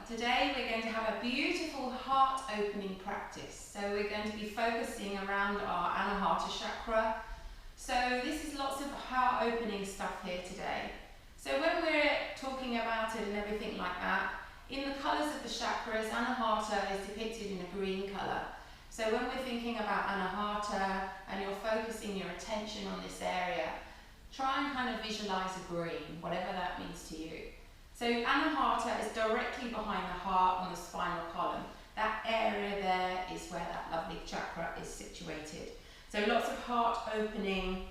Today we're going to have a beautiful heart opening practice. So we're going to be focusing around our Anahata chakra. So this is lots of heart opening stuff here today. So when we're talking about it and everything like that, in the colours of the chakras, Anahata is depicted in a green colour. So when we're thinking about Anahata and you're focusing your attention on this area, try and kind of visualise a green, whatever that means to you. So Anahata is directly behind the heart on the spinal column. That area there is where that lovely chakra is situated. So lots of heart opening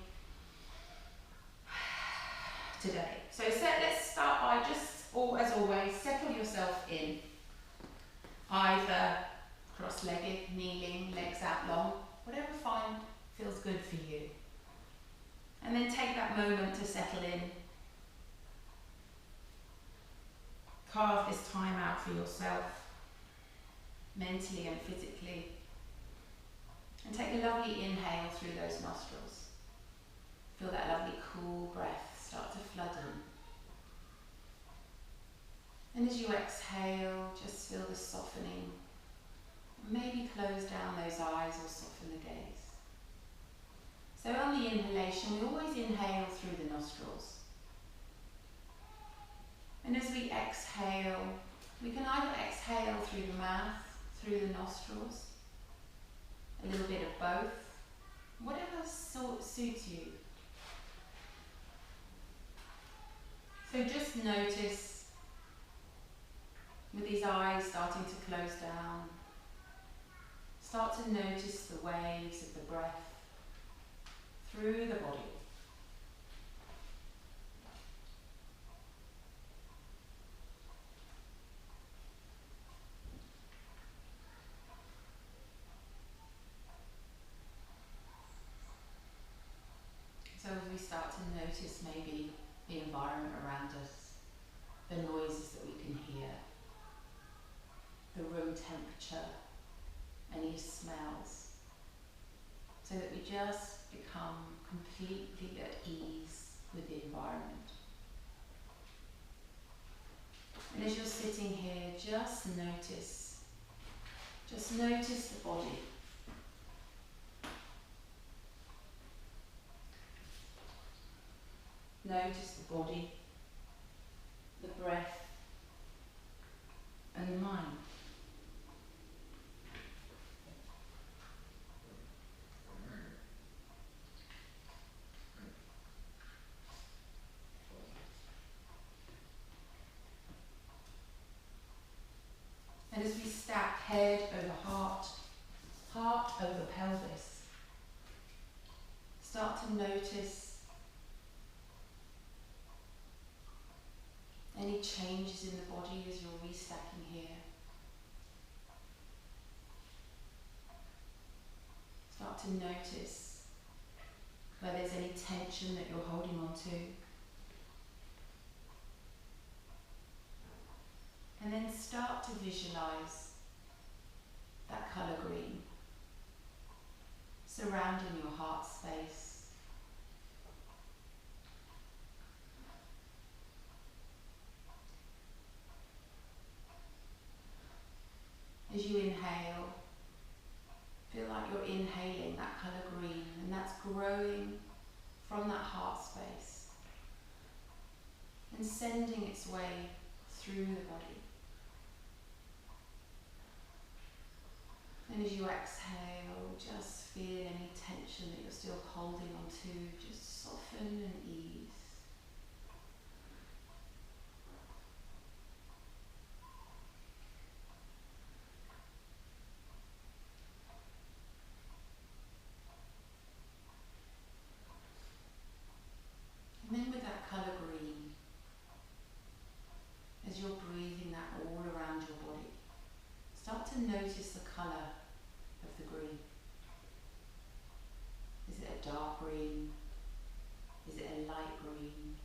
today. So let's start by just, as always, settle yourself in. Either cross-legged, kneeling, legs out long, whatever feels good for you. And then take that moment to settle in. Carve this time out for yourself, mentally and physically. And take a lovely inhale through those nostrils. Feel that lovely cool breath start to flood in. And as you exhale, just feel the softening. Maybe close down those eyes or soften the gaze. So on the inhalation, we always inhale through the nostrils. And as we exhale, we can either exhale through the mouth, through the nostrils, a little bit of both, whatever suits you. So just notice, with these eyes starting to close down, start to notice the waves of the breath through the body. So as we start to notice maybe the environment around us, the noises that we can hear, the room temperature, any smells, so that we just become completely at ease with the environment. And as you're sitting here, just notice the body. Notice the body, the breath, and the mind. And as we stack head over heart, heart over pelvis, start to notice any changes in the body as you're restacking here. Start to notice where there's any tension that you're holding on to. And then start to visualize that colour green surrounding your heart space. As you inhale, feel like you're inhaling that colour green, and that's growing from that heart space and sending its way through the body. And as you exhale, just feel any tension that you're still holding on to, just soften and ease. And then with that colour green, as you're breathing that all around your body, start to notice the colour of the green. Is it a dark green? Is it a light green?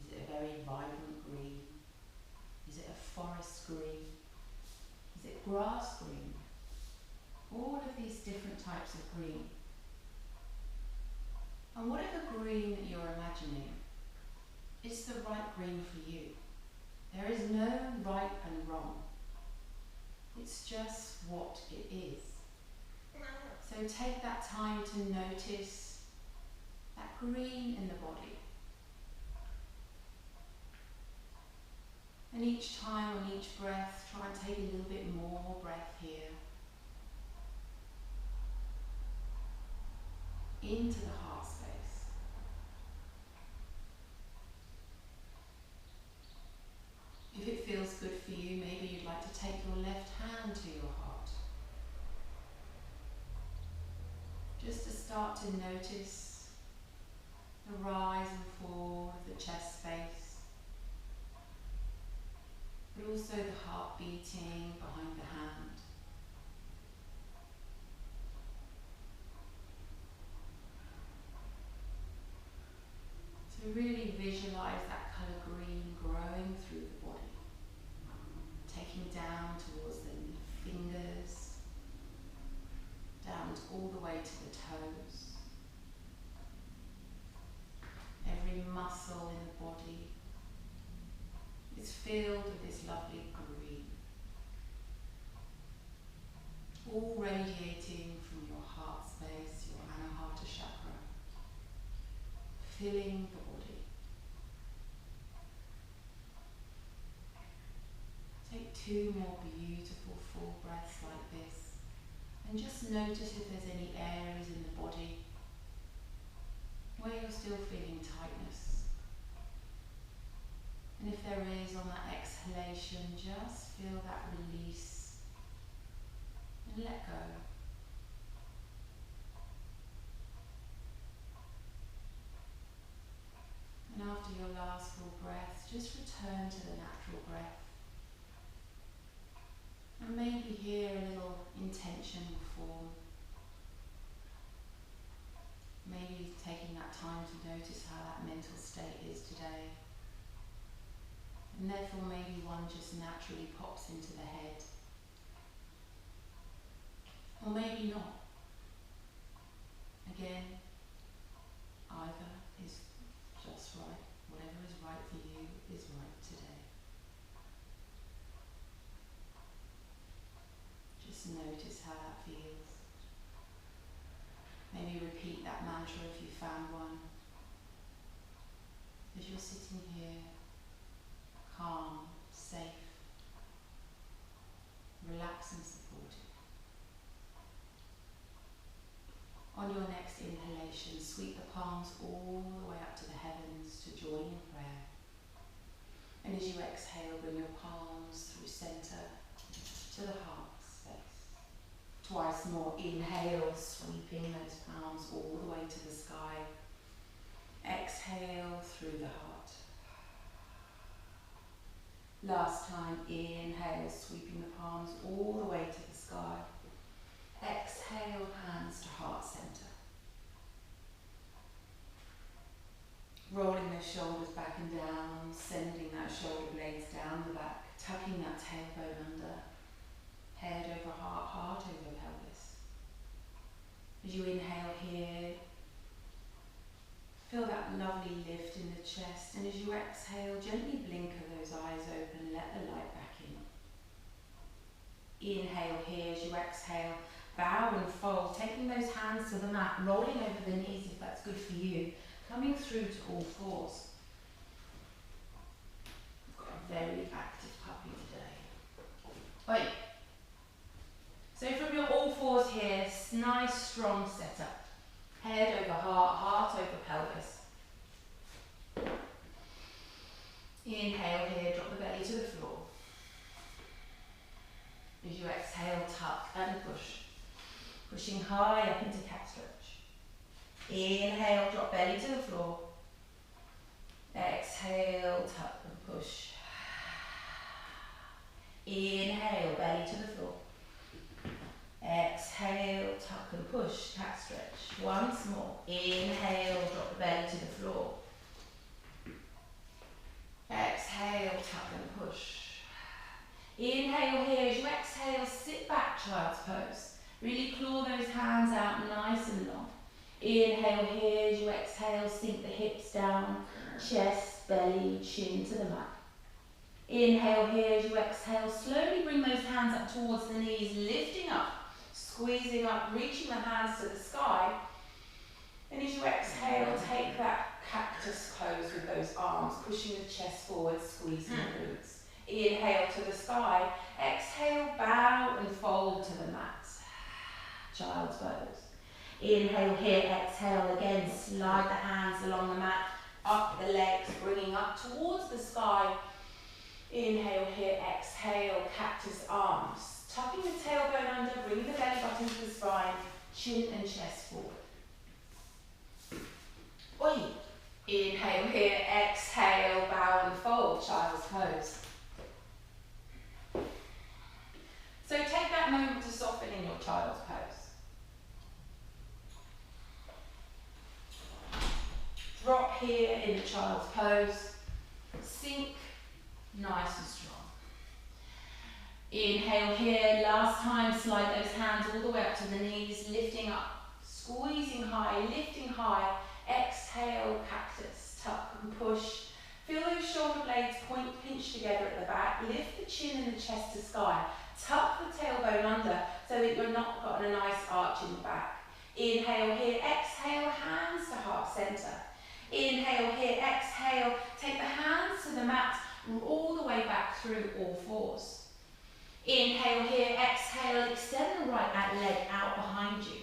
Is it a very vibrant green? Is it a forest green? Is it grass green? All of these different types of green. And whatever green that you're imagining is the right green for you. There is no right and wrong. It's just what it is. So take that time to notice that green in the body. And each time on each breath, try and take a little bit more breath here. Into the heart space. If it feels good for you, maybe you'd like to take your left hand to your heart. Just to start to notice the rise and fall of the chest space, but also the heart beating behind the hand. So really visualize that colour green growing through the body, taking down towards the fingers, down all the way to the toes. Every muscle in the body is filled with this lovely green, all radiating from your heart space, your Anahata chakra, filling the body. Take 2 more beautiful full breaths like this, and just notice if there's any areas in the body where you're still feeling tightness. And if there is, on that exhalation, just feel that release and let go. And after your last full breath, just return to the natural breath. And maybe here a little intention will form. Maybe taking that time to notice how that mental state is today. And therefore maybe one just naturally pops into the head. Or maybe not. Again, either is just right. Whatever is right for you is right today. Just notice how that feels. Maybe repeat that mantra if you found one. As you're sitting here, calm, safe, relaxed and supported. On your next inhalation, sweep the palms all the way up to the heavens to join in prayer. And as you exhale, bring your palms through center to the heart space. Twice more, inhale, sweeping those palms all the way to the sky. Exhale through the heart. Last time, inhale, sweeping the palms all the way to the sky. Exhale, hands to heart center. Rolling those shoulders back and down, sending those shoulder blades down the back, tucking that tailbone under. Head over heart, heart over pelvis. As you inhale here, feel that lovely lift in the chest, and as you exhale, gently blinker those eyes open, let the light back in. Inhale here, as you exhale, bow and fold, taking those hands to the mat, rolling over the knees if that's good for you, coming through to all fours. We've got a very active puppy today. Oi. So from your all fours here, nice strong setup. Head over heart, heart over pelvis. Inhale here, drop the belly to the floor. As you exhale, tuck and push. Pushing high up into cat stretch. Inhale, drop belly to the floor. Exhale, tuck and push. Inhale, belly to the floor. Exhale, tuck and push, cat stretch. Once more. Inhale, drop the belly to the floor. Exhale, tuck and push. Inhale here. As you exhale, sit back, child's pose. Really claw those hands out nice and long. Inhale here. As you exhale, sink the hips down. Chest, belly, chin to the mat. Inhale here as you exhale. Slowly bring those hands up towards the knees, lifting up, squeezing up, reaching the hands to the sky. And as you exhale, take that cactus pose with those arms, pushing the chest forward, squeezing the glutes. Inhale to the sky. Exhale, bow and fold to the mat. Child's pose. Inhale here, exhale again, slide the hands along the mat, up the legs, bringing up towards the sky. Inhale here, exhale, cactus arms. Tucking the tailbone under, bring the belly button to the spine, chin and chest forward. Oi. Inhale here, exhale, bow and fold, child's pose. So take that moment to soften in your child's pose. Drop here in the child's pose. Sink nice and strong. Inhale here, last time, slide those hands all the way up to the knees, lifting up, squeezing high, lifting high. Exhale, cactus, tuck and push. Feel those shoulder blades pinch together at the back. Lift the chin and the chest to sky. Tuck the tailbone under so that you're not got a nice arch in the back. Inhale here, exhale, hands to heart center. Inhale here, exhale, take the hands to the mat, all the way back through all fours. Inhale here, exhale, extend the right leg out behind you.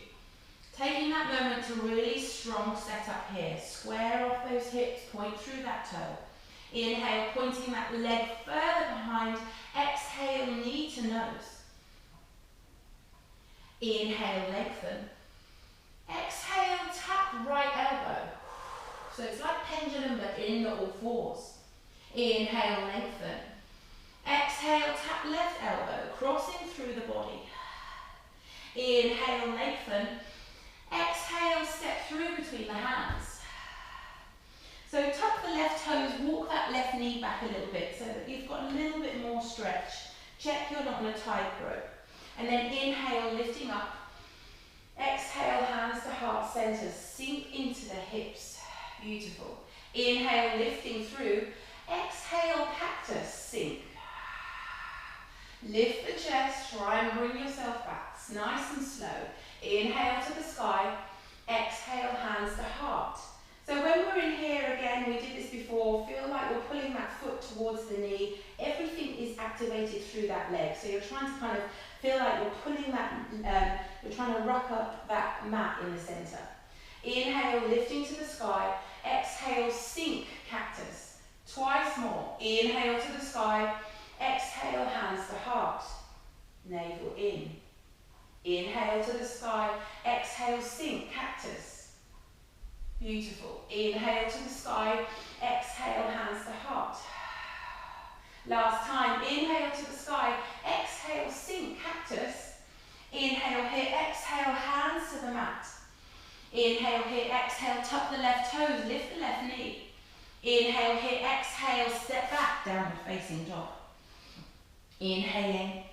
Taking that moment to really strong set up here. Square off those hips, point through that toe. Inhale, pointing that leg further behind. Exhale, knee to nose. Inhale, lengthen. Exhale, tap right elbow. So it's like pendulum but in the all fours. Inhale, lengthen. Exhale, tap left elbow, crossing through the body. Inhale, lengthen. Exhale, step through between the hands. So tuck the left toes, walk that left knee back a little bit so that you've got a little bit more stretch. Check you're not on a tightrope. And then inhale, lifting up. Exhale, hands to heart center, sink into the hips. Beautiful. Inhale, lifting through. Exhale, cactus, sink. Lift the chest, try and bring yourself back, nice and slow. Inhale to the sky, exhale, hands to heart. So when we're in here again, we did this before, feel like you're pulling that foot towards the knee. Everything is activated through that leg. So you're trying to kind of feel like you're pulling that, you're trying to rock up that mat in the center. Inhale, lifting to the sky. Exhale, sink, cactus. Twice more. Inhale to the sky. Exhale, hands to heart. Navel in. Inhale to the sky. Exhale, sink, cactus. Beautiful. Inhale to the sky. Exhale, hands to heart. Last time. Inhale to the sky. Exhale, sink, cactus. Inhale here. Exhale, hands to the mat. Inhale here. Exhale, tuck the left toes. Lift the left knee. Inhale here. Exhale, step back. Downward facing dog. Inhaling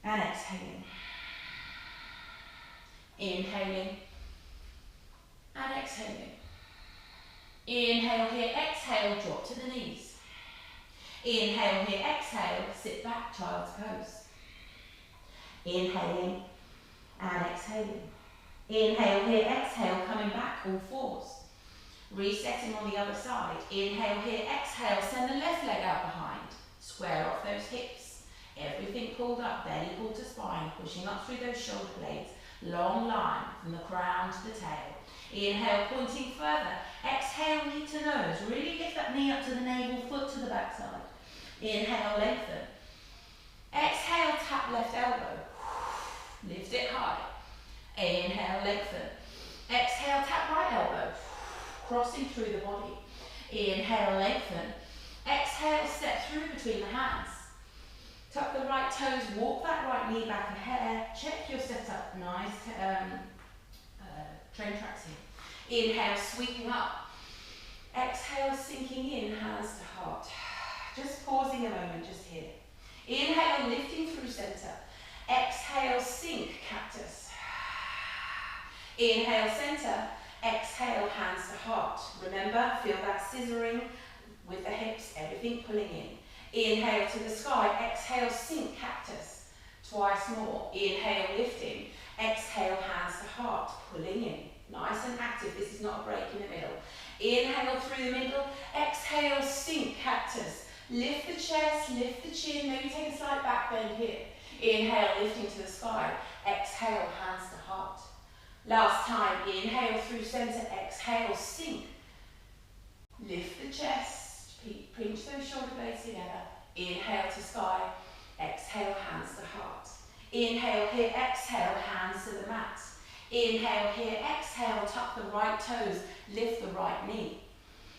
and exhaling. Inhaling and exhaling. Inhale here, exhale, drop to the knees. Inhale here, exhale, sit back, child's pose. Inhaling and exhaling. Inhale here, exhale, coming back, all fours. Resetting on the other side. Inhale here, exhale, send the left leg out behind. Square off those hips. Everything pulled up, belly pulled to spine, pushing up through those shoulder blades. Long line from the crown to the tail. Inhale, pointing further. Exhale, knee to nose. Really lift that knee up to the navel, foot to the backside. Inhale, lengthen. Exhale, tap left elbow. Lift it high. Inhale, lengthen. Exhale, tap right elbow. Crossing through the body. Inhale, lengthen. Exhale, step through between the hands. Tuck the right toes, walk that right knee back a hair. Check your setup. Nice train tracks here. Inhale, sweeping up. Exhale, sinking in, hands to heart. Just pausing a moment, just here. Inhale, lifting through center. Exhale, sink, cactus. Inhale, center. Exhale, hands to heart. Remember, feel that scissoring with the hips, everything pulling in. Inhale to the sky. Exhale, sink cactus. Twice more. Inhale, lifting. Exhale, hands to heart, pulling in. Nice and active. This is not a break in the middle. Inhale through the middle. Exhale, sink cactus. Lift the chest, lift the chin. Maybe take a slight back bend here. Inhale, lifting to the sky. Exhale, hands to heart. Last time. Inhale through center. Exhale, sink. Lift the chest. Pinch those shoulder blades together. Inhale to sky. Exhale, hands to heart. Inhale here. Exhale, hands to the mat. Inhale here. Exhale, tuck the right toes. Lift the right knee.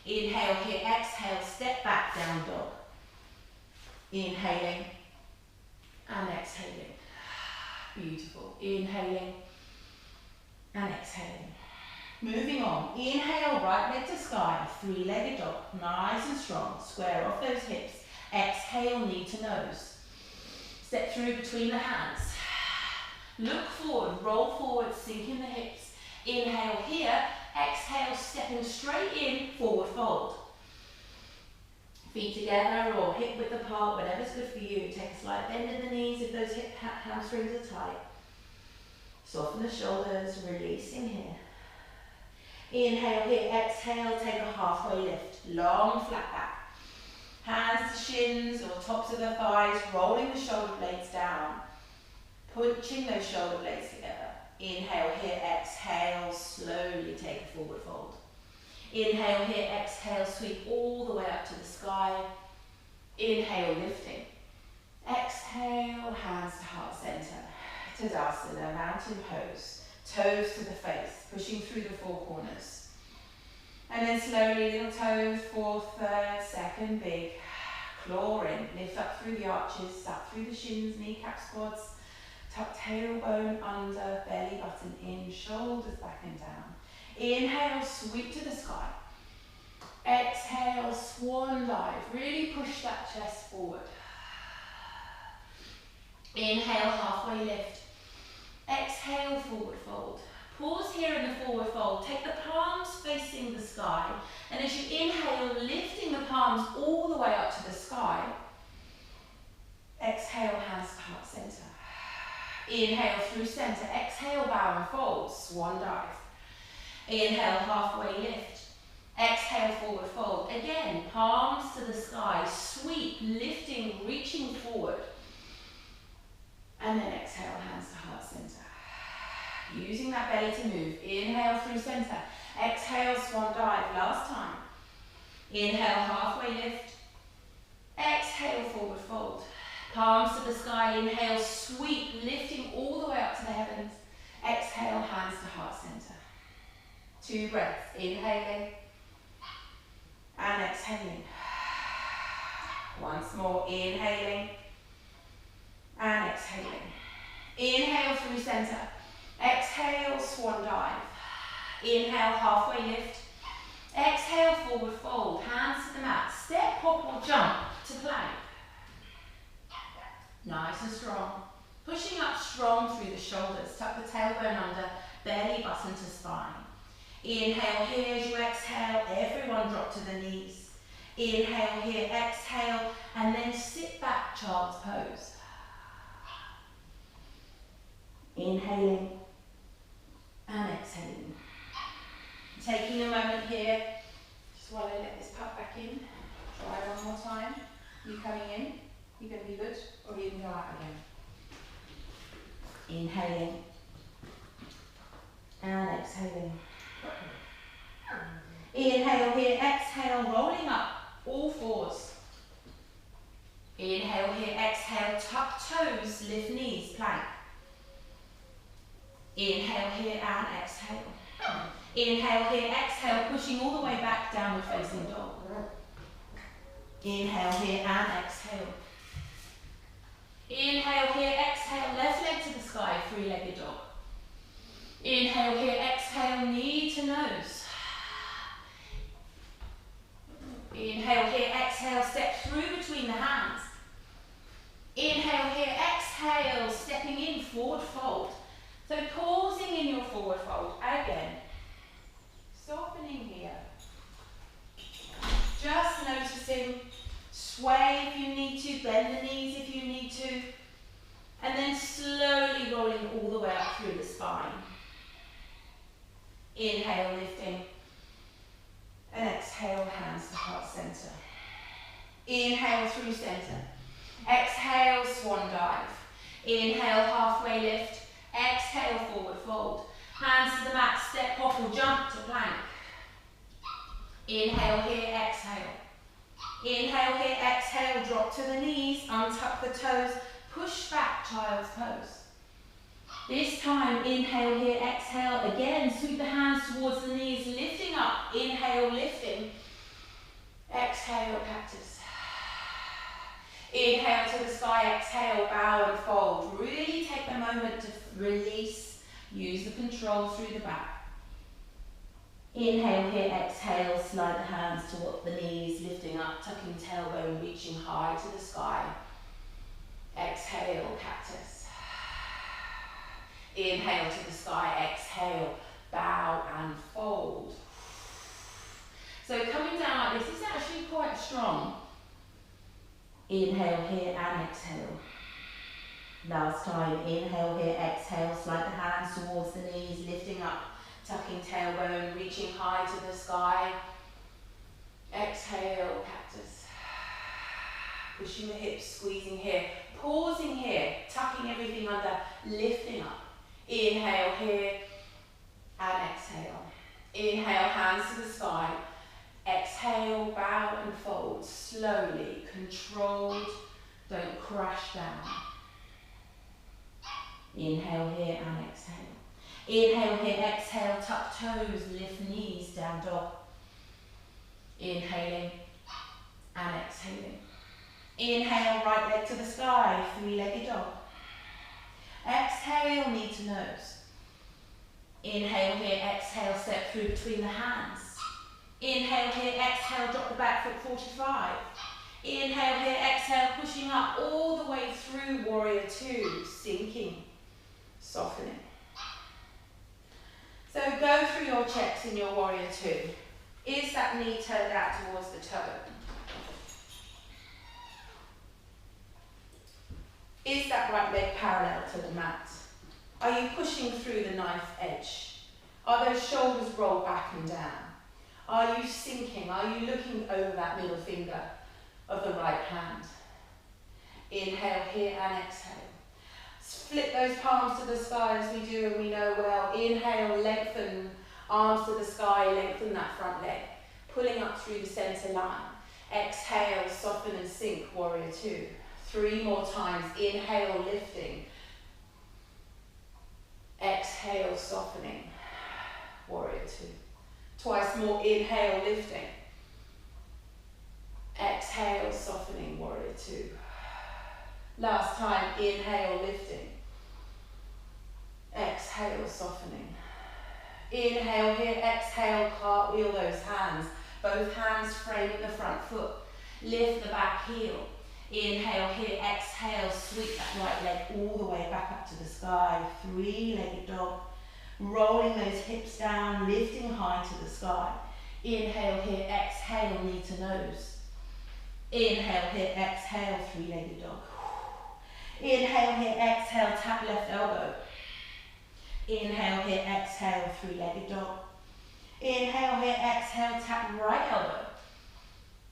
Inhale here. Exhale, step back, down dog. Inhaling and exhaling. Beautiful. Inhaling and exhaling. Moving on. Inhale, right leg to sky. Three-legged dog. Nice and strong. Square off those hips. Exhale, knee to nose. Step through between the hands. Look forward, roll forward, sink in the hips. Inhale here. Exhale, stepping straight in, forward fold. Feet together or hip width apart, whatever's good for you. Take a slight bend in the knees if those hip hamstrings are tight. Soften the shoulders, releasing here. Inhale here, exhale, take a halfway lift. Long flat back. Hands to shins or tops of the thighs, rolling the shoulder blades down. Punching those shoulder blades together. Inhale here, exhale, slowly take a forward fold. Inhale here, exhale, sweep all the way up to the sky. Inhale, lifting. Exhale, hands to heart center. Tadasana, mountain pose. Toes to the face, pushing through the four corners. And then slowly, little toes, fourth, third, second, big. Claw in, lift up through the arches, up through the shins, kneecaps, quads. Tuck tailbone under, belly button in, shoulders back and down. Inhale, sweep to the sky. Exhale, swan dive. Really push that chest forward. Inhale, halfway lift. Exhale, forward fold. Pause here in the forward fold. Take the palms facing the sky. And as you inhale, lifting the palms all the way up to the sky. Exhale, hands to heart center. Inhale through center. Exhale, bow and fold. Swan dive. Inhale, halfway lift. Exhale, forward fold. Again, palms to the sky. Sweep, lifting, reaching forward. And then exhale, hands to heart center. Using that belly to move. Inhale through center. Exhale, swan dive. Last time. Inhale, halfway lift. Exhale, forward fold. Palms to the sky. Inhale, sweep, lifting all the way up to the heavens. Exhale, hands to heart center. 2 breaths. Inhaling and exhaling. Once more. Inhaling and exhaling. Inhale through center. Exhale, swan dive. Inhale, halfway lift. Exhale, forward fold. Hands to the mat. Step, hop or jump to plank. Nice and strong. Pushing up strong through the shoulders. Tuck the tailbone under, belly button to spine. Inhale here as you exhale. Everyone drop to the knees. Inhale here, exhale, and then sit back, child's pose. Inhaling and exhaling. Taking a moment here, just while I let this puff back in. Try one more time. You coming in, you're going to be good, or you can go out again. Inhaling and exhaling. Inhale here, exhale, rolling up, all fours. Inhale here, exhale, tuck toes, lift knees, plank. Inhale here and exhale. Inhale here, exhale, pushing all the way back, downward facing dog. Inhale here and exhale. Inhale here, exhale, left leg to the sky, 3-legged dog. Inhale here, exhale, knee to nose. Inhale here, exhale, step through between the hands. Inhale here, exhale, stepping in, forward fold. So pausing in your forward fold, again. Softening here. Just noticing, sway if you need. Inhale, lifting. And exhale, hands to heart center. Inhale through center. Exhale, swan dive. Inhale, halfway lift. Exhale, forward fold. Hands to the mat, step off or jump to plank. Inhale here, exhale. Inhale here, exhale, drop to the knees, untuck the toes, push back, child's pose. This time, inhale here, exhale, again, sweep the hands towards the knees, lifting up, inhale, lifting. Exhale, cactus. Inhale to the sky, exhale, bow and fold. Really take the moment to release, use the control through the back. Inhale here, exhale, slide the hands toward the knees, lifting up, tucking tailbone, reaching high to the sky. Exhale, cactus. Inhale to the sky, exhale, bow and fold. So coming down like this is actually quite strong. Inhale here and exhale. Last time, inhale here, exhale, slide the hands towards the knees, lifting up, tucking tailbone, reaching high to the sky. Exhale, cactus. Pushing the hips, squeezing here, pausing here, tucking everything under, lifting up. Inhale here and exhale. Inhale, hands to the sky. Exhale, bow and fold, slowly, controlled, don't crash down. Inhale here and exhale. Inhale here, exhale, tuck toes, lift knees, down dog. Inhaling and exhaling. Inhale, right leg to the sky, three-legged dog. Exhale, knee to nose. Inhale here, exhale, step through between the hands. Inhale here, exhale, drop the back foot 45. Inhale here, exhale, pushing up all the way through warrior two, sinking, softening. So go through your checks in your warrior two. Is that knee turned out towards the toe? Is that right leg parallel to the mat? Are you pushing through the knife edge? Are those shoulders rolled back and down? Are you sinking? Are you looking over that middle finger of the right hand? Inhale here and exhale. Flip those palms to the sky as we do and we know well. Inhale, lengthen, arms to the sky, lengthen that front leg. Pulling up through the center line. Exhale, soften and sink, warrior two. 3 more times. Inhale, lifting. Exhale, softening, warrior two. Twice more. Inhale, lifting. Exhale, softening, warrior two. Last time. Inhale, lifting. Exhale, softening. Inhale here, exhale, cartwheel those hands. Both hands framing the front foot. Lift the back heel. Inhale here, exhale, sweep that right leg all the way back up to the sky. Three-legged dog. Rolling those hips down, lifting high to the sky. Inhale here, exhale, knee to nose. Inhale here, exhale, three-legged dog. Inhale here, exhale, tap left elbow. Inhale here, exhale, three-legged dog. Inhale here, exhale, tap right elbow.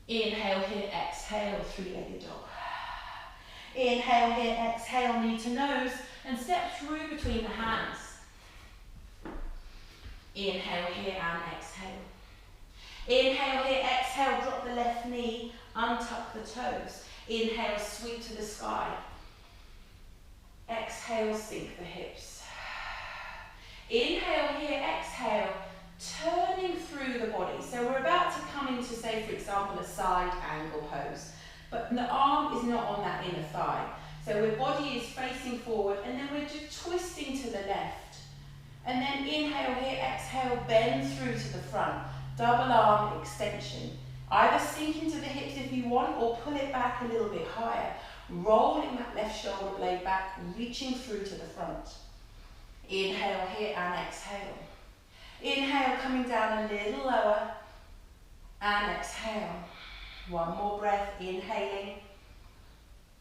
Inhale here, exhale, three-legged dog. Inhale here, exhale, knee to nose, and step through between the hands. Inhale here and exhale. Inhale here, exhale, drop the left knee, untuck the toes. Inhale, sweep to the sky. Exhale, sink the hips. Inhale here, exhale, turning through the body. So we're about to come into, say, for example, a side angle pose. But the arm is not on that inner thigh. So the body is facing forward, and then we're just twisting to the left. And then inhale here, exhale, bend through to the front. Double arm extension. Either sink into the hips if you want, or pull it back a little bit higher. Rolling that left shoulder blade back, reaching through to the front. Inhale here and exhale. Inhale, coming down a little lower. And exhale. One more breath, inhaling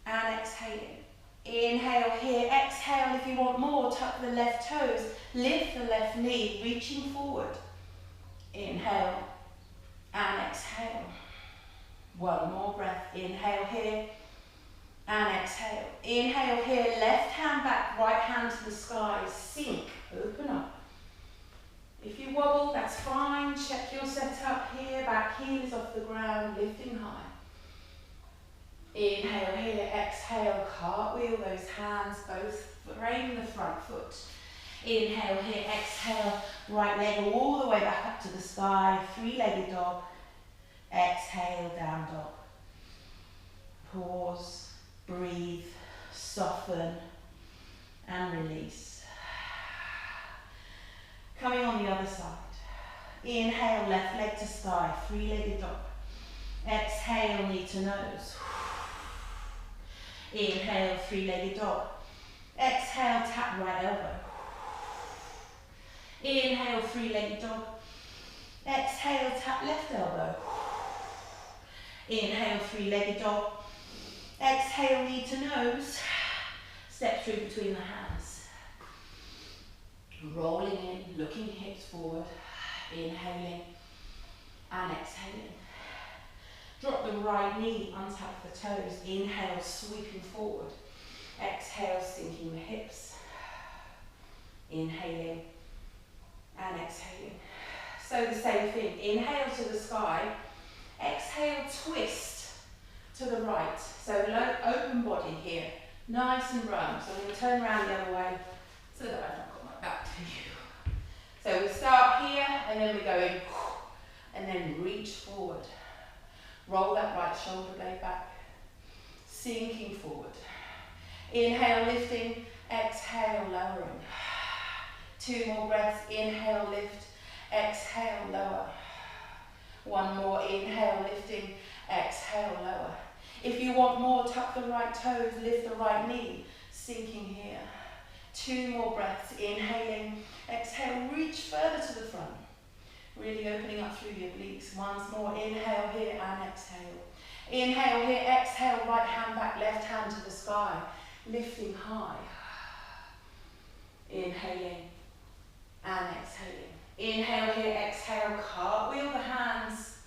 and exhaling. Inhale here, exhale if you want more, tuck the left toes, lift the left knee, reaching forward. Inhale and exhale. One more breath, inhale here and exhale. Inhale here, left hand back, right hand to the sky, sink, open up. If you wobble, that's fine, check your setup here, back heel is off the ground, lifting high. Inhale here, exhale, cartwheel those hands, both frame the front foot. Inhale here, exhale, right leg all the way back up to the sky, three-legged dog. Exhale, down dog. Pause, breathe, soften, and release. Coming on the other side. Inhale, left leg to sky, three-legged dog. Exhale, knee to nose. Inhale, three-legged dog. Exhale, tap right elbow. Inhale, three-legged dog. Exhale, tap left elbow. Inhale, three-legged dog. Exhale, knee to nose. Step through between the hands. Rolling in, looking hips forward. Inhaling and exhaling. Drop the right knee, untap the toes. Inhale, sweeping forward. Exhale, sinking the hips. Inhaling and exhaling. So the same thing. Inhale to the sky. Exhale, twist to the right. So low, open body here. Nice and round. So I'm going to turn around the other way so that I've not got my back to you. So we start here and then we go in and then reach forward. Roll that right shoulder blade back, sinking forward. Inhale, lifting, exhale, lowering. Two more breaths, inhale, lift, exhale, lower. One more, inhale, lifting, exhale, lower. If you want more, tuck the right toes, lift the right knee, sinking here. Two more breaths, inhaling, exhale, reach further to the front. Really opening up through your obliques. Once more, inhale here and exhale. Inhale here, exhale, right hand back, left hand to the sky. Lifting high. Inhaling and exhaling. Inhale here, exhale, cartwheel the hands.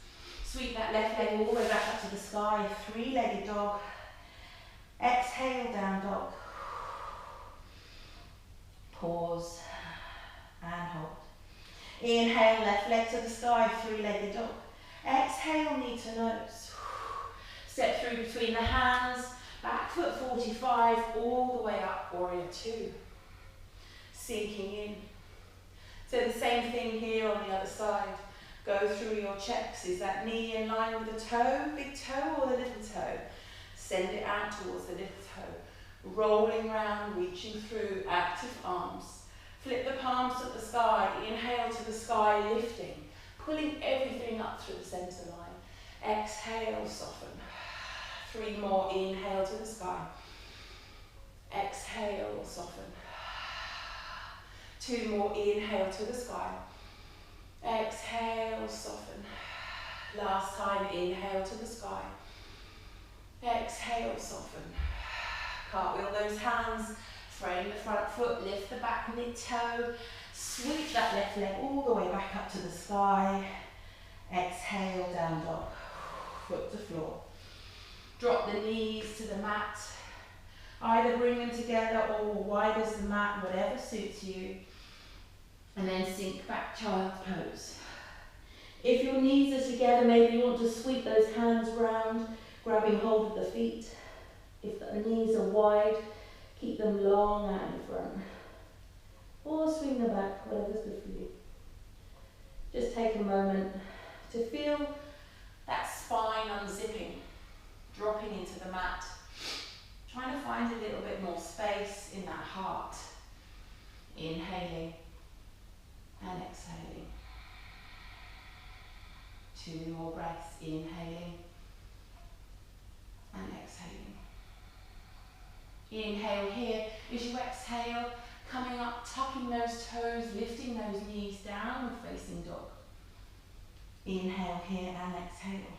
Sweep that left leg all the way back up to the sky. Three-legged dog. Exhale, down dog. Pause and hold. Inhale, left leg to the sky, three-legged dog. Exhale, knee to nose. Step through between the hands, back foot 45, all the way up, warrior two. Sinking in. So the same thing here on the other side. Go through your checks. Is that knee in line with the toe, big toe, or the little toe? Send it out towards the little toe. Rolling round, reaching through, active arms. Flip the palms to the sky, inhale to the sky, lifting, pulling everything up through the center line. Exhale, soften. Three more, inhale to the sky. Exhale, soften. Two more, inhale to the sky. Exhale, soften. Last time, inhale to the sky. Exhale, soften. Cartwheel those hands. Frame the front foot, lift the back mid toe, sweep that left leg all the way back up to the sky. Exhale, down dog, foot to floor. Drop the knees to the mat. Either bring them together or wide as the mat, whatever suits you. And then sink back, child's pose. If your knees are together, maybe you want to sweep those hands round, grabbing hold of the feet. If the knees are wide, keep them long out in front. Or swing them back, whatever's good for you. Just take a moment to feel that spine unzipping, dropping into the mat. Trying to find a little bit more space in that heart. Inhaling and exhaling. Two more breaths, inhaling and exhaling. Inhale here, as you exhale, coming up, tucking those toes, lifting those knees, downward facing dog. Inhale here and exhale.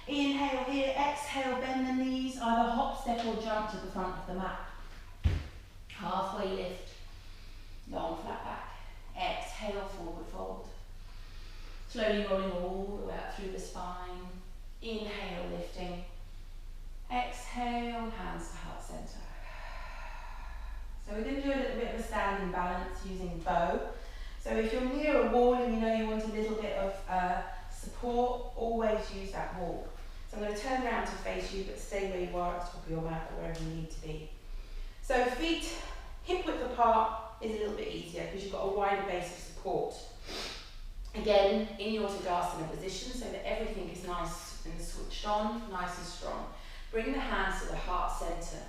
Inhale here, exhale, bend the knees, either hop, step or jump to the front of the mat. Halfway lift, long flat back. Exhale, forward fold. Slowly rolling all the way up through the spine. Inhale, lifting. Exhale, hands to heart center. So we're going to do a little bit of a standing balance using bow. So if you're near a wall and you know you want a little bit of support, always use that wall. So I'm going to turn around to face you, but stay where you are at the top of your mat or wherever you need to be. So feet hip width apart is a little bit easier because you've got a wider base of support. Again, in your Tadasana position so that everything is nice and switched on, nice and strong. Bring the hands to the heart center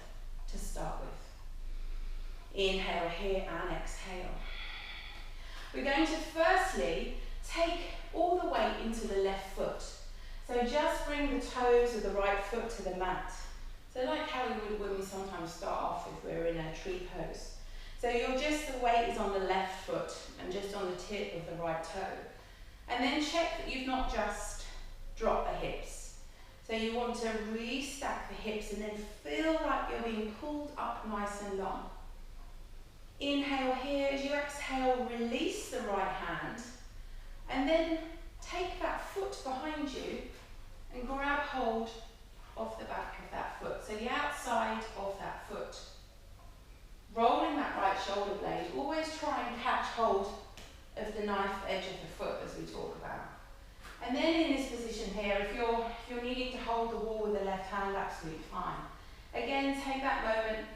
to start with. Inhale here and exhale. We're going to firstly take all the weight into the left foot. So just bring the toes of the right foot to the mat. So like how we would when we sometimes start off if we're in a tree pose. So the weight is on the left foot and just on the tip of the right toe. And then check that you've not just dropped the hips. So you want to restack the hips and then feel like you're being pulled up nice and long. Inhale here, as you exhale, release the right hand and then take that foot behind you and grab hold of the back of that foot. So the outside of that foot. Rolling that right shoulder blade, always try and catch hold of the knife edge of the foot as we talk about. And then in this position here, if you're needing to hold the wall with the left hand, absolutely fine. Again, take that moment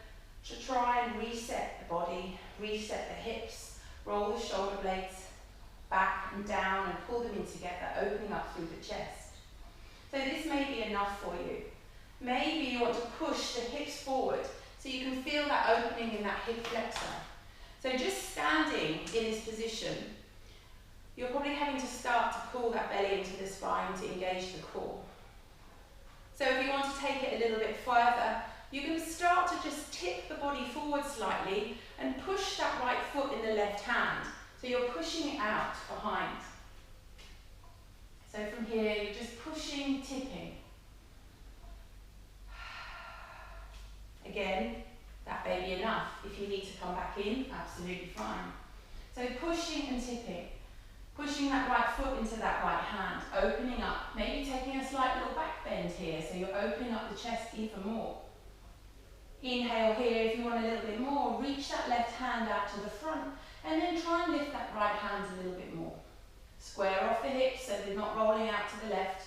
to try and reset the body, reset the hips, roll the shoulder blades back and down and pull them in together, opening up through the chest. So this may be enough for you. Maybe you want to push the hips forward so you can feel that opening in that hip flexor. So just standing in this position, you're probably having to start to pull that belly into the spine to engage the core. So if you want to take it a little bit further, you can start to just tip the body forward slightly and push that right foot in the left hand. So you're pushing it out behind. So from here, you're just pushing, tipping. Again, that may be enough. If you need to come back in, absolutely fine. So pushing and tipping. Pushing that right foot into that right hand, opening up, maybe taking a slight little back bend here, so you're opening up the chest even more. Inhale here, if you want a little bit more, reach that left hand out to the front, and then try and lift that right hand a little bit more. Square off the hips so they're not rolling out to the left.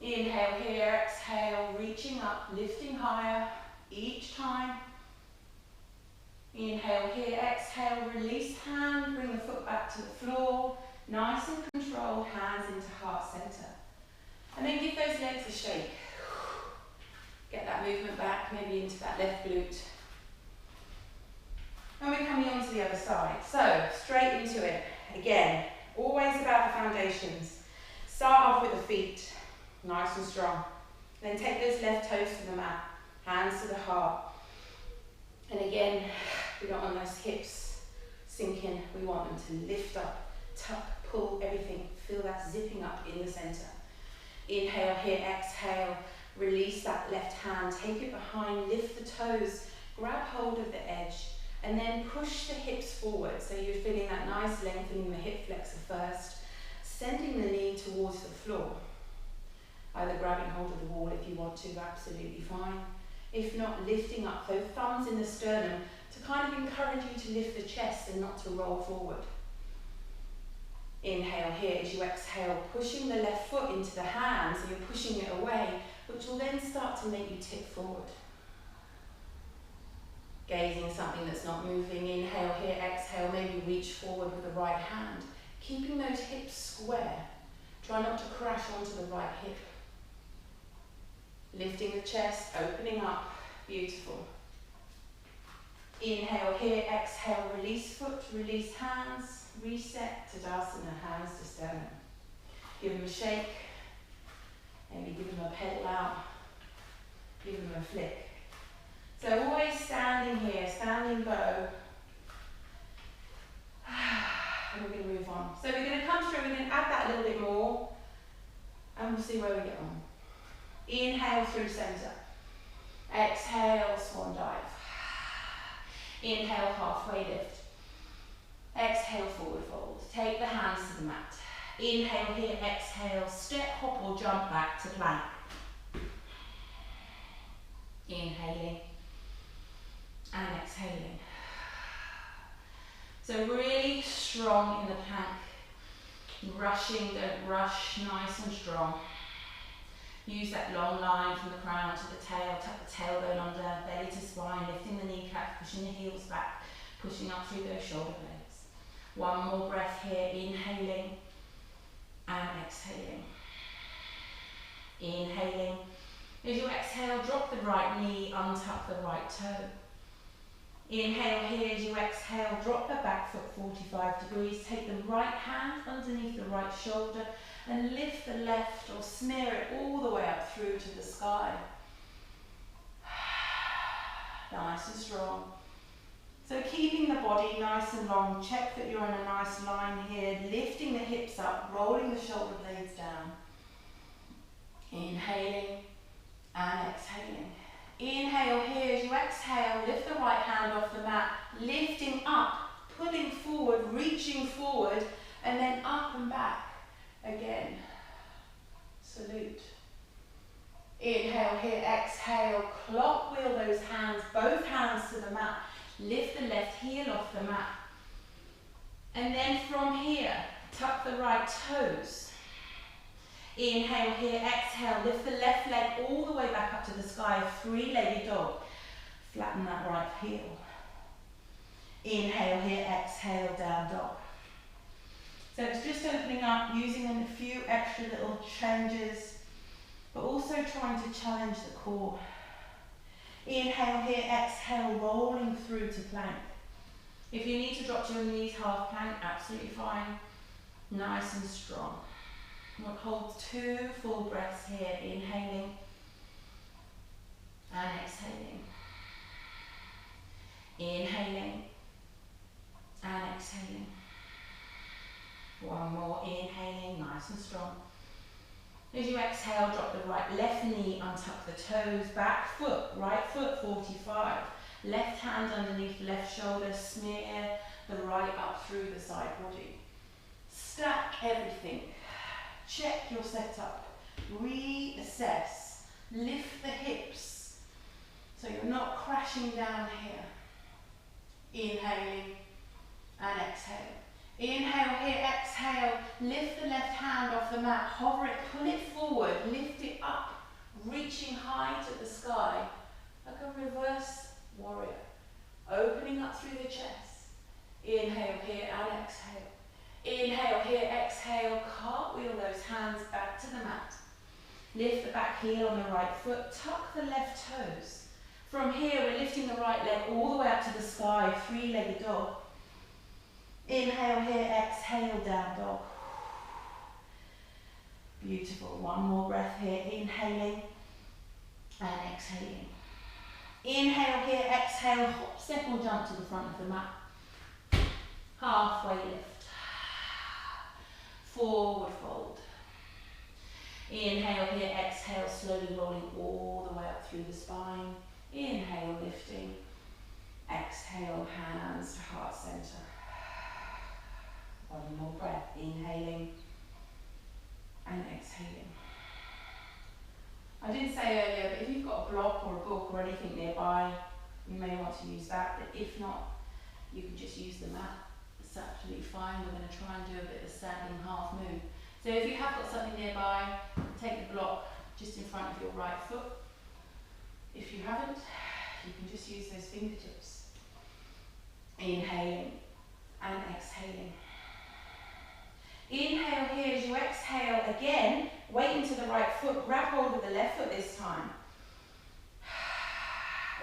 Inhale here, exhale, reaching up, lifting higher each time. Inhale here, exhale, release hand, bring the foot back to the floor. Nice and controlled, hands into heart center. And then give those legs a shake. Get that movement back, maybe into that left glute. And we're coming on to the other side. So, straight into it. Again, always about the foundations. Start off with the feet, nice and strong. Then take those left toes to the mat, hands to the heart. And again, we don't want those hips sink in. We want them to lift up, tuck, pull, everything. Feel that zipping up in the center. Inhale here, exhale. Release that left hand, take it behind, lift the toes, grab hold of the edge, and then push the hips forward. So you're feeling that nice lengthening the hip flexor first, sending the knee towards the floor. Either grabbing hold of the wall if you want to, absolutely fine. If not, lifting up those thumbs in the sternum to kind of encourage you to lift the chest and not to roll forward. Inhale here as you exhale, pushing the left foot into the hand, so you're pushing it away, which will then start to make you tip forward. Gazing something that's not moving. Inhale here, exhale, maybe reach forward with the right hand. Keeping those hips square. Try not to crash onto the right hip. Lifting the chest, opening up. Beautiful. Inhale here, exhale, release foot, release hands. Reset, Tadasana, hands to sternum. Give them a shake. Maybe give them a pedal out. Give them a flick. So always standing here, standing bow. And we're going to move on. So we're going to come through, we're going to add that a little bit more. And and we'll see where we get on. Inhale through centre. Exhale, swan dive. Inhale, halfway lift. Exhale, forward fold. Take the hands to the mat. Inhale here, exhale, step, hop or jump back to plank. Inhaling and exhaling. So really strong in the plank. Rushing, don't rush, nice and strong. Use that long line from the crown to the tail, tuck the tailbone under, belly to spine, lifting the kneecaps, pushing the heels back, pushing up through those shoulder blades. One more breath here, inhaling and exhaling. Inhaling. As you exhale, drop the right knee, untuck the right toe. Inhale here, as you exhale, drop the back foot 45 degrees. Take the right hand underneath the right shoulder and lift the left or smear it all the way up through to the sky. Nice and strong. So keeping the body nice and long, check that you're in a nice line here, lifting the hips up, rolling the shoulder blades down. Inhaling and exhaling. Inhale here, as you exhale, lift the right hand off the mat, lifting up, pulling forward, reaching forward, and then up and back again. Salute. Inhale here, exhale, clock wheel those hands, both hands to the mat. Lift the left heel off the mat. And then from here, tuck the right toes. Inhale here, exhale, lift the left leg all the way back up to the sky, three-legged dog. Flatten that right heel. Inhale here, exhale, down dog. So it's just opening up, using a few extra little changes, but also trying to challenge the core. Inhale here, exhale, rolling through to plank. If you need to drop to your knees, half plank, absolutely fine. Nice and strong. We'll hold 2 full breaths here, inhaling and exhaling. Inhaling and exhaling. One more, inhaling, nice and strong. As you exhale, drop the left knee, untuck the toes, back foot, right foot 45. Left hand underneath left shoulder, smear the right up through the side body. Stack everything. Check your setup. Reassess. Lift the hips so you're not crashing down here. Inhaling and exhale. Inhale here, exhale, lift the left hand off the mat, hover it, pull it forward, lift it up, reaching high to the sky, like a reverse warrior, opening up through the chest. Inhale here and exhale. Inhale here, exhale, cartwheel those hands back to the mat. Lift the back heel on the right foot, tuck the left toes. From here, we're lifting the right leg all the way up to the sky, three-legged dog. Inhale here, exhale, down dog. Beautiful. One more breath here, inhaling and exhaling. Inhale here, exhale, hop, step or jump to the front of the mat. Halfway lift. Forward fold. Inhale here, exhale, slowly rolling all the way up through the spine. Inhale, lifting. Exhale, hands to heart center. One more breath, inhaling and exhaling. I didn't say earlier, but if you've got a block or a book or anything nearby, you may want to use that, but if not, you can just use the mat. It's absolutely fine. We're going to try and do a bit of a standing half move. So if you have got something nearby, take the block just in front of your right foot. If you haven't, you can just use those fingertips. Inhaling and exhaling. Inhale here, as you exhale again, weight into the right foot, grab hold of the left foot this time.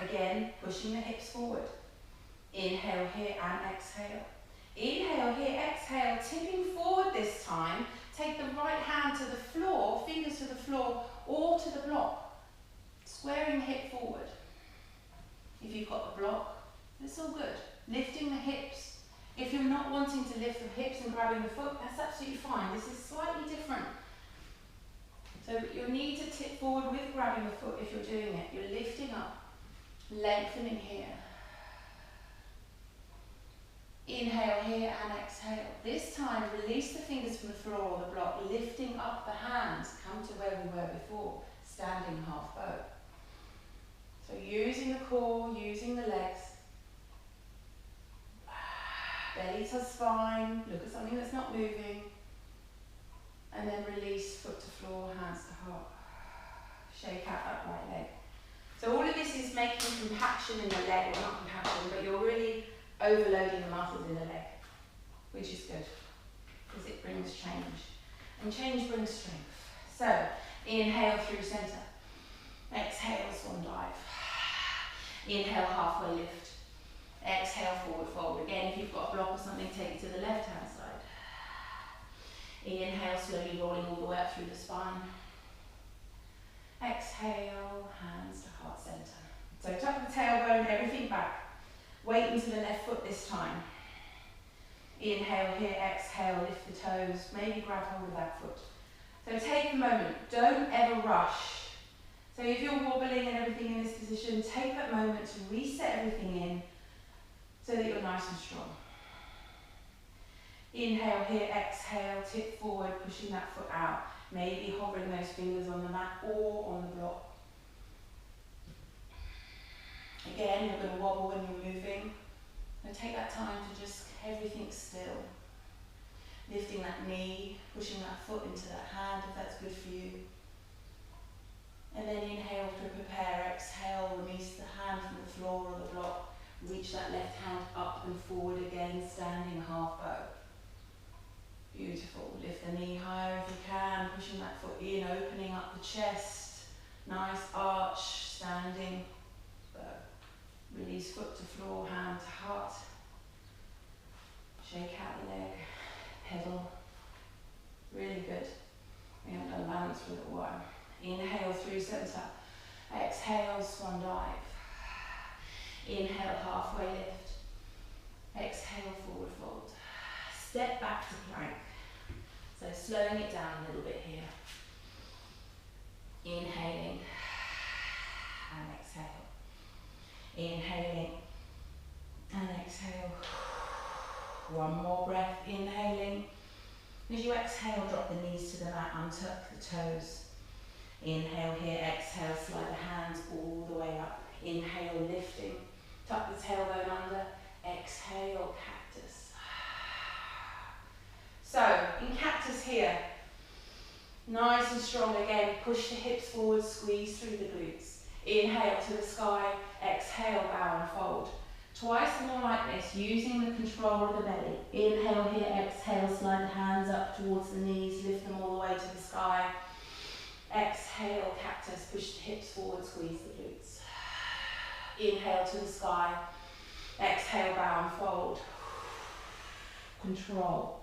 Again, pushing the hips forward. Inhale here and exhale. Inhale here, exhale, tipping forward this time. Take the right hand to the floor, fingers to the floor, or to the block. Squaring the hip forward. If you've got the block, it's all good. Lifting the hips. If you're not wanting to lift the hips and grabbing the foot, that's absolutely fine. This is slightly different. So you'll need to tip forward with grabbing the foot if you're doing it. You're lifting up, lengthening here. Inhale here and exhale. This time, release the fingers from the floor or the block, lifting up the hands. Come to where we were before, standing half bow. So using the core, using the legs. Belly to spine, look at something that's not moving. And then release foot to floor, hands to heart. Shake out that right leg. So all of this is making compaction in the leg, well not compaction, but you're really overloading the muscles in the leg, which is good, because it brings change. And change brings strength. So, inhale through centre. Exhale, swan dive. Inhale, halfway lift. Exhale, forward fold. Again, if you've got a block or something, take it to the left-hand side. Inhale, slowly rolling all the way up through the spine. Exhale, hands to heart centre. So tuck the tailbone, everything back. Weight into the left foot this time. Inhale here, exhale, lift the toes, maybe grab hold of that foot. So take a moment, don't ever rush. So if you're wobbling and everything in this position, take that moment to reset everything in so that you're nice and strong. Inhale here, exhale, tip forward, pushing that foot out. Maybe hovering those fingers on the mat or on the block. Again, you're going to wobble when you're moving. And take that time to just everything still. Lifting that knee, pushing that foot into that hand if that's good for you. And then inhale to prepare, exhale, release the hand from the floor or the block. Reach that left hand up and forward again, standing half bow. Beautiful. Lift the knee higher if you can, pushing that foot in, opening up the chest. Nice arch, standing bow. Release foot to floor, hand to heart. Shake out the leg, pedal. Really good. We haven't done balance for a little while. Inhale through centre. Exhale, swan dive. Inhale, halfway lift. Exhale, forward fold. Step back to plank. So slowing it down a little bit here. Inhaling and exhale. Inhaling and exhale. One more breath, inhaling. As you exhale, drop the knees to the mat, untuck the toes. Inhale here, exhale, slide the hands all the way up. Inhale, lifting. Tuck the tailbone under. Exhale, cactus. So, in cactus here, nice and strong again. Push the hips forward, squeeze through the glutes. Inhale to the sky, exhale, bow and fold. Twice more like this, using the control of the belly. Inhale here, exhale, slide the hands up towards the knees, lift them all the way to the sky. Exhale, cactus, push the hips forward, squeeze the glutes. Inhale to the sky, exhale, bow and fold. Control.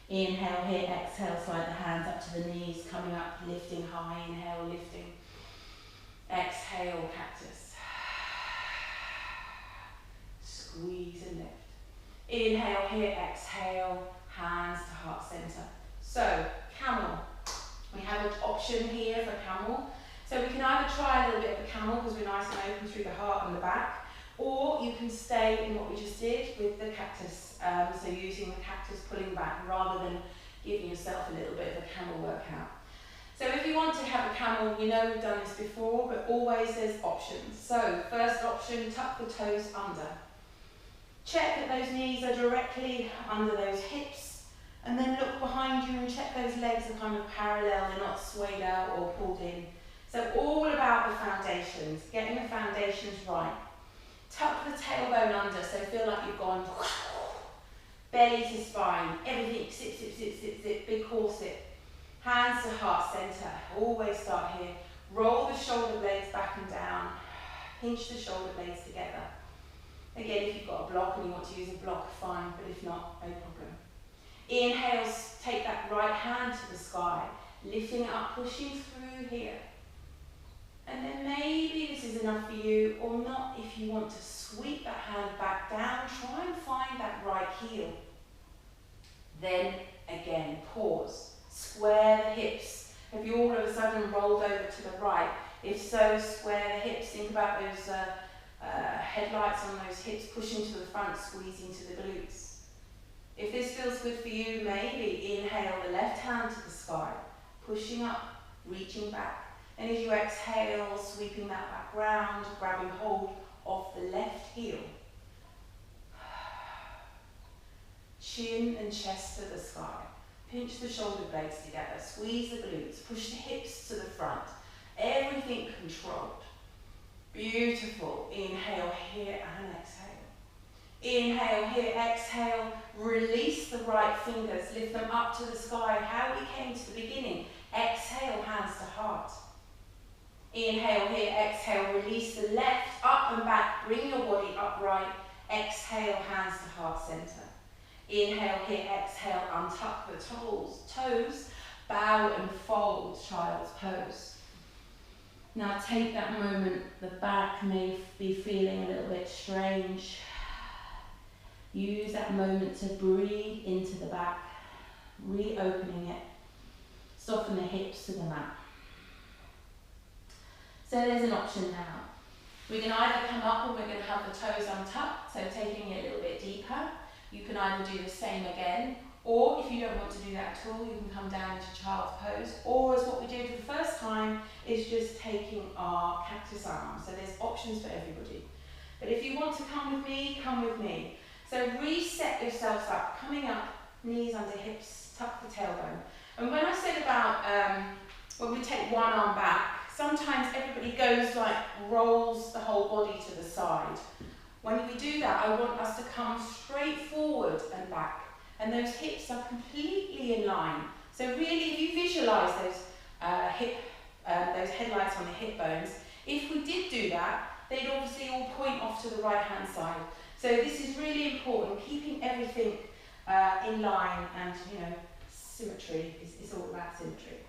Inhale here, exhale, slide the hands up to the knees, coming up, lifting high, inhale, lifting. Exhale, cactus. Squeeze and lift. Inhale here, exhale, hands to heart center. So, camel. We have an option here for camel. So we can either try a little bit of a camel because we're nice and open through the heart and the back, or you can stay in what we just did with the cactus. So using the cactus pulling back rather than giving yourself a little bit of a camel workout. So if you want to have a camel, you know we've done this before, but always there's options. So first option, tuck the toes under. Check that those knees are directly under those hips, and then look behind you and check those legs are kind of parallel, they're not swayed out or pulled in. So all about the foundations, getting the foundations right. Tuck the tailbone under, so feel like you've gone belly to spine, everything, sit, sit, sit, sit, sit, big core sit. Hands to heart center, always start here. Roll the shoulder blades back and down, pinch the shoulder blades together. Again, if you've got a block and you want to use a block, fine, but if not, no problem. Inhale, take that right hand to the sky, lifting it up, pushing through here. And then maybe this is enough for you, or not. If you want to sweep that hand back down, try and find that right heel. Then again, pause. Square the hips Have you all of a sudden rolled over to the right? If so, square the hips. Think about those headlights on those hips, pushing to the front, squeezing to the glutes. If this feels good for you, maybe inhale the left hand to the sky, pushing up, reaching back. And as you exhale, sweeping that back round, grabbing hold of the left heel. Chin and chest to the sky. Pinch the shoulder blades together, squeeze the glutes, push the hips to the front. Everything controlled. Beautiful. Inhale here and exhale. Inhale here, exhale. Release the right fingers, lift them up to the sky. How we came to the beginning. Exhale, hands to heart. Inhale here, exhale. Release the left, up and back. Bring your body upright. Exhale, hands to heart center. Inhale here, exhale, untuck the toes, bow and fold, child's pose. Now take that moment, the back may be feeling a little bit strange. Use that moment to breathe into the back, reopening it. Soften the hips to the mat. So there's an option now. We can either come up and we're going to have the toes untucked, so taking it a little bit deeper. You can either do the same again, or if you don't want to do that at all, you can come down into child's pose, or as what we did for the first time, is just taking our cactus arm. So there's options for everybody. But if you want to come with me, come with me. So reset yourselves up, coming up, knees under hips, tuck the tailbone. And when I said about when we take one arm back, sometimes everybody goes like, rolls the whole body to the side. When we do that, I want us to come straight forward and back. And those hips are completely in line. So really, if you visualize those headlights on the hip bones, if we did do that, they'd obviously all point off to the right-hand side. So this is really important, keeping everything in line, and symmetry is all about symmetry.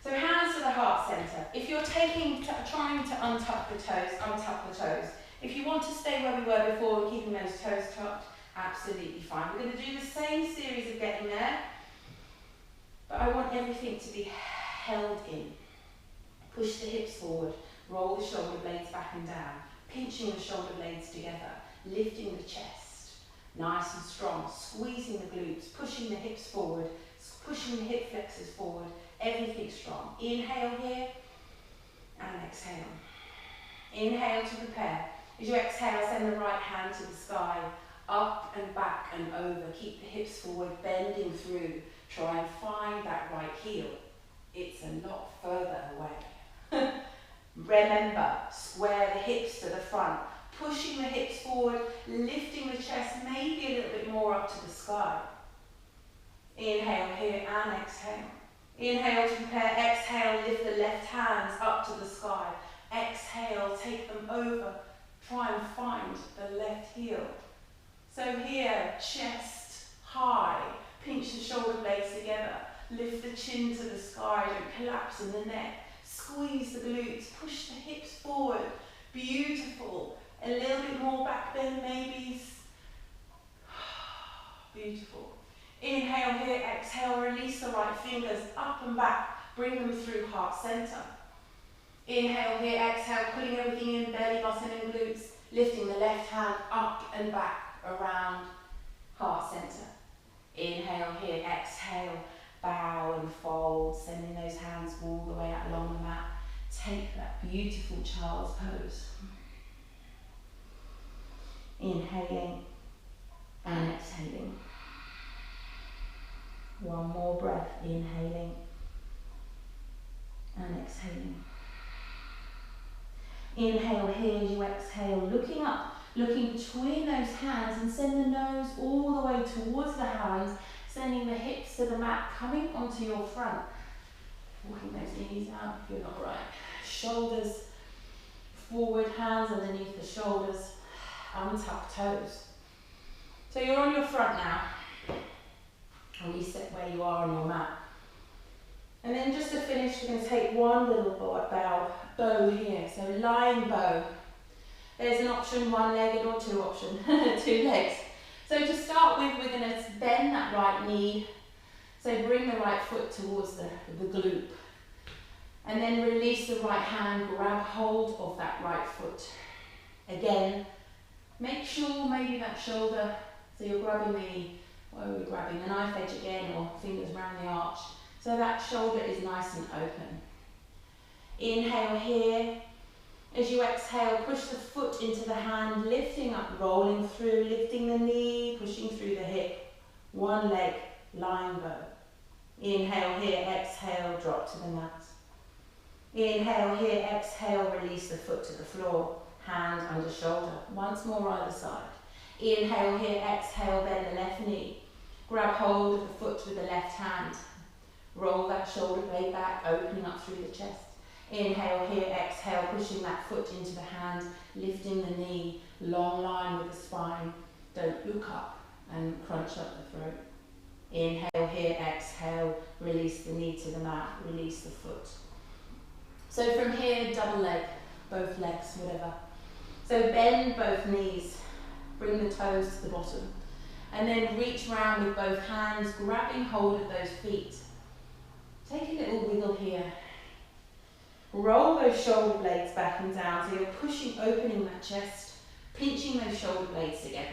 So hands to the heart center. If you're trying to untuck the toes. If you want to stay where we were before and keeping those toes tucked, absolutely fine. We're going to do the same series of getting there, but I want everything to be held in. Push the hips forward, roll the shoulder blades back and down, pinching the shoulder blades together, lifting the chest, nice and strong, squeezing the glutes, pushing the hips forward, pushing the hip flexors forward, everything strong. Inhale here and exhale. Inhale to prepare. As you exhale, send the right hand to the sky, up and back and over. Keep the hips forward, bending through. Try and find that right heel. It's a lot further away. Remember, square the hips to the front, pushing the hips forward, lifting the chest maybe a little bit more up to the sky. Inhale here and exhale. Inhale to prepare, exhale, lift the left hands up to the sky. Exhale, take them over. Try and find the left heel. So here, chest high, pinch the shoulder blades together, lift the chin to the sky, don't collapse in the neck, squeeze the glutes, push the hips forward, beautiful. A little bit more back bend maybe. Beautiful. Inhale here, exhale, release the right fingers up and back, bring them through heart center. Inhale here, exhale, pulling everything in, belly button and glutes, lifting the left hand up and back around heart center. Inhale here, exhale, bow and fold, sending those hands all the way out along the mat. Take that beautiful child's pose. Inhaling and exhaling. One more breath, inhaling and exhaling. Inhale here as you exhale, looking up, looking between those hands, and send the nose all the way towards the hands, sending the hips to the mat, coming onto your front. Walking those knees out if you're not right. Shoulders forward, hands underneath the shoulders, untuck toes. So you're on your front now. And you sit where you are on your mat. And then just to finish, we're going to take one little bow here. So lying bow. There's an option, one-legged or two legs. So to start with, we're going to bend that right knee. So bring the right foot towards the glute. And then release the right hand, grab hold of that right foot. Again, make sure maybe that shoulder, so you're grabbing we're grabbing the knife edge again, or fingers around the arch, so that shoulder is nice and open. Inhale here. As you exhale, push the foot into the hand, lifting up, rolling through, lifting the knee, pushing through the hip. One leg, lying bow. Inhale here, exhale, drop to the mat. Inhale here, exhale, release the foot to the floor, hand under shoulder. Once more either side. Inhale here, exhale, bend the left knee. Grab hold of the foot with the left hand. Roll that shoulder blade back, opening up through the chest. Inhale here, exhale, pushing that foot into the hand, lifting the knee, long line with the spine. Don't look up and crunch up the throat. Inhale here, exhale, release the knee to the mat, release the foot. So from here, double leg, both legs, whatever. So bend both knees, bring the toes to the bottom, and then reach around with both hands, grabbing hold of those feet. Take a little wiggle here. Roll those shoulder blades back and down, so you're pushing, opening that chest, pinching those shoulder blades together.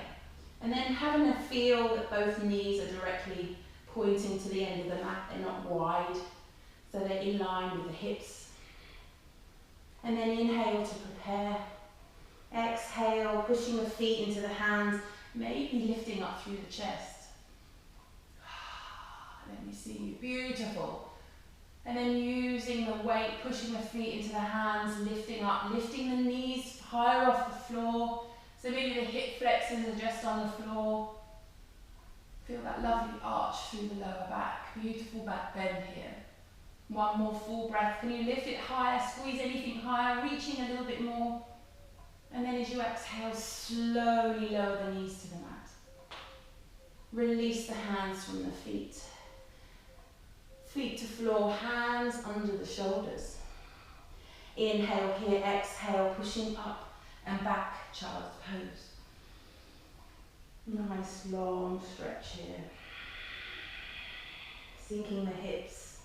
And then having a feel that both knees are directly pointing to the end of the mat, they're not wide, so they're in line with the hips. And then inhale to prepare. Exhale, pushing the feet into the hands, maybe lifting up through the chest. Let me see you, beautiful. And then using the weight, pushing the feet into the hands, lifting up, lifting the knees higher off the floor. So maybe the hip flexors are just on the floor. Feel that lovely arch through the lower back. Beautiful back bend here. One more full breath. Can you lift it higher, squeeze anything higher, reaching a little bit more. And then as you exhale, slowly lower the knees to the mat. Release the hands from the feet. Feet to floor, hands under the shoulders. Inhale here, exhale, pushing up and back, child's pose. Nice long stretch here. Sinking the hips.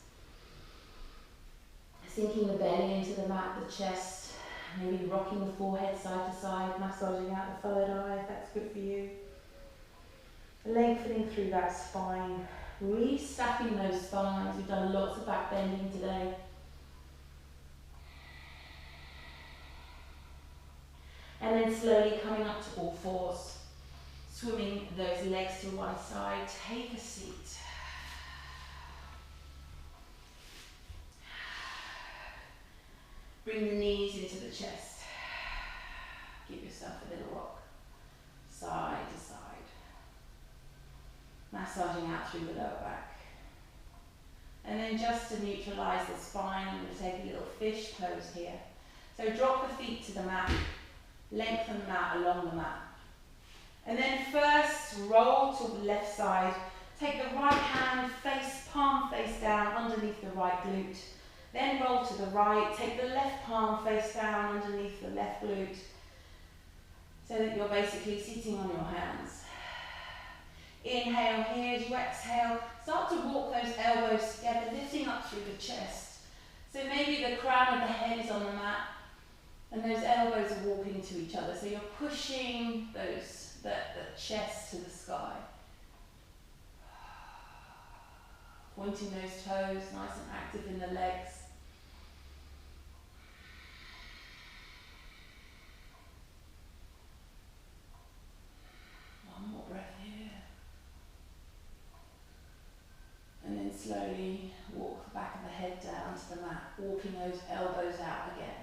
Sinking the belly into the mat, the chest. Maybe rocking the forehead side to side, massaging out the third eye if that's good for you. Lengthening through that spine. Restacking those spines. We've done lots of back bending today. And then slowly coming up to all fours. Swimming those legs to one side. Take a seat. Bring the knees into the chest. Give yourself a little rock. Side to side. Massaging out through the lower back. And then just to neutralise the spine, I'm going to take a little fish pose here. So drop the feet to the mat, lengthen the mat along the mat. And then first roll to the left side. Take the right hand, palm face down underneath the right glute. Then roll to the right, take the left palm face down underneath the left glute. So that you're basically sitting on your hands. Inhale here, as you exhale, start to walk those elbows together, lifting up through the chest. So maybe the crown of the head is on the mat, and those elbows are walking to each other. So you're pushing the chest to the sky. Pointing those toes, nice and active in the legs. One more breath here. And then slowly walk the back of the head down to the mat, walking those elbows out again.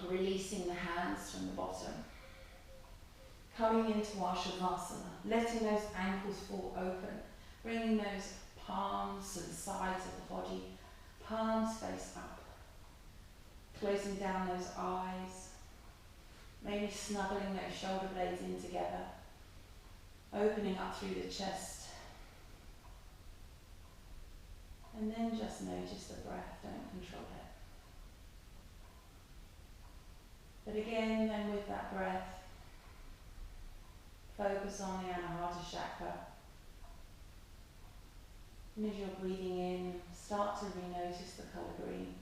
Releasing the hands from the bottom. Coming into our Shavasana, letting those ankles fall open, bringing those palms to the sides of the body, palms face up. Closing down those eyes, maybe snuggling those shoulder blades in together, opening up through the chest. And then just notice the breath, don't control it. But again, then with that breath, focus on the Anahata chakra. And as you're breathing in, start to re-notice the colour green.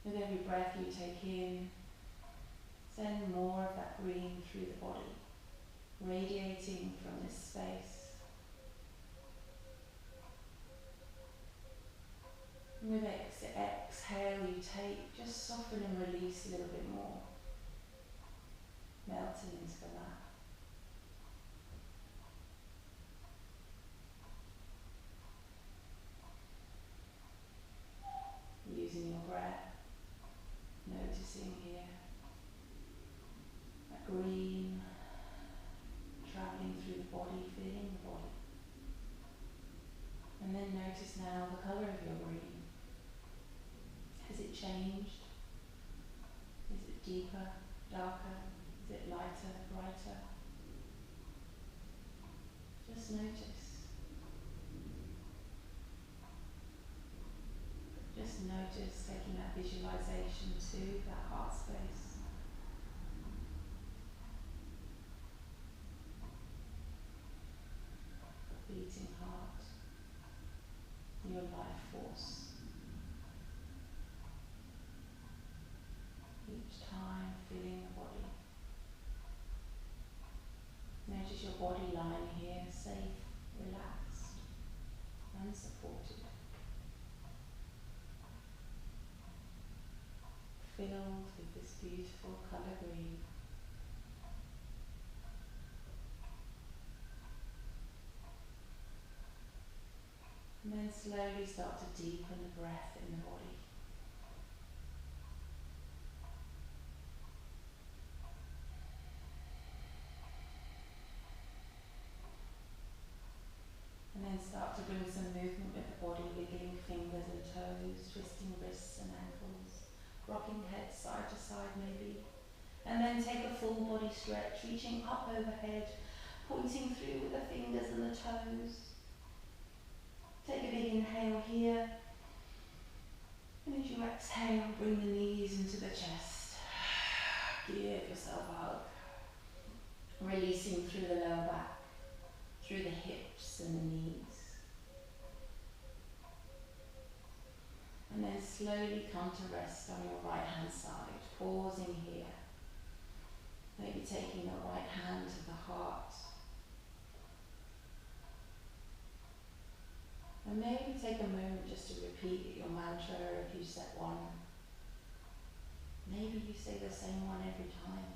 With every breath you take in, send more of that green through the body, radiating from this space. And with exhale you take, just soften and release a little bit more, melting into the mat. Using your breath, noticing here, that green travelling through the body, filling the body. And then notice now the colour of your green. Has it changed? Is it deeper, darker? Is it lighter, brighter? Just notice. Just notice, taking that visualization to that heart space. Beating heart, your life force. Each time filling the body. Notice your body lying here, safe, relaxed, and supported. Filled with this beautiful colour green. And then slowly start to deepen the breath in the body. And then start to bring some movement with the body, wiggling fingers and toes, twisting wrists and ankles, rocking head side to side maybe. And then take a full body stretch, reaching up overhead, pointing through with the fingers and the toes. Take a big inhale here. And as you exhale, bring the knees into the chest. Give yourself a hug. Releasing through the lower back, through the hips and the knees. And then slowly come to rest on your right hand side, pausing here. Maybe taking the right hand to the heart. And maybe take a moment just to repeat your mantra if you set one. Maybe you say the same one every time.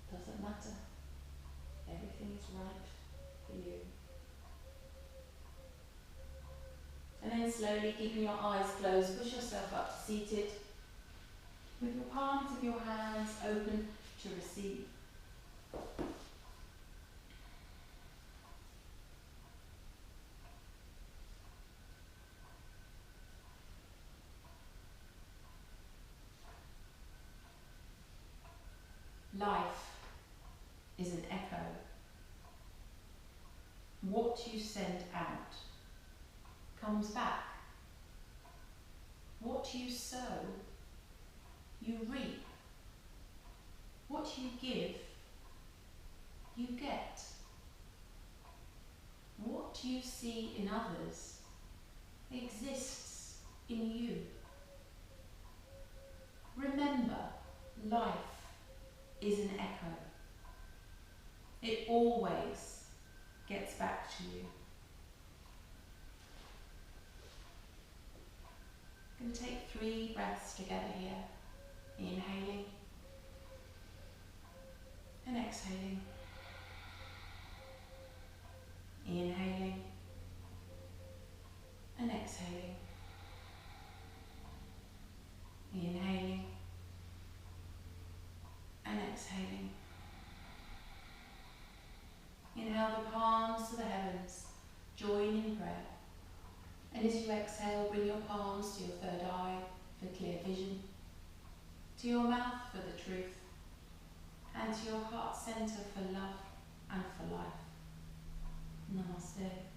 Doesn't matter. Everything is right for you. And then slowly, keeping your eyes closed, push yourself up to seated. With your palms of your hands open to receive. Life is an echo. What you send out comes back. What you sow, you reap. What you give, you get. What you see in others exists in you. Remember, life is an echo. It always gets back to you. I'm going to take 3 breaths together here. Inhaling and exhaling. Inhaling and exhaling. Inhaling and exhaling. Inhale the palms to the heavens. Join in prayer. And as you exhale, bring your palms to your third eye for clear vision, to your mouth for the truth, and to your heart center for love and for life. Namaste.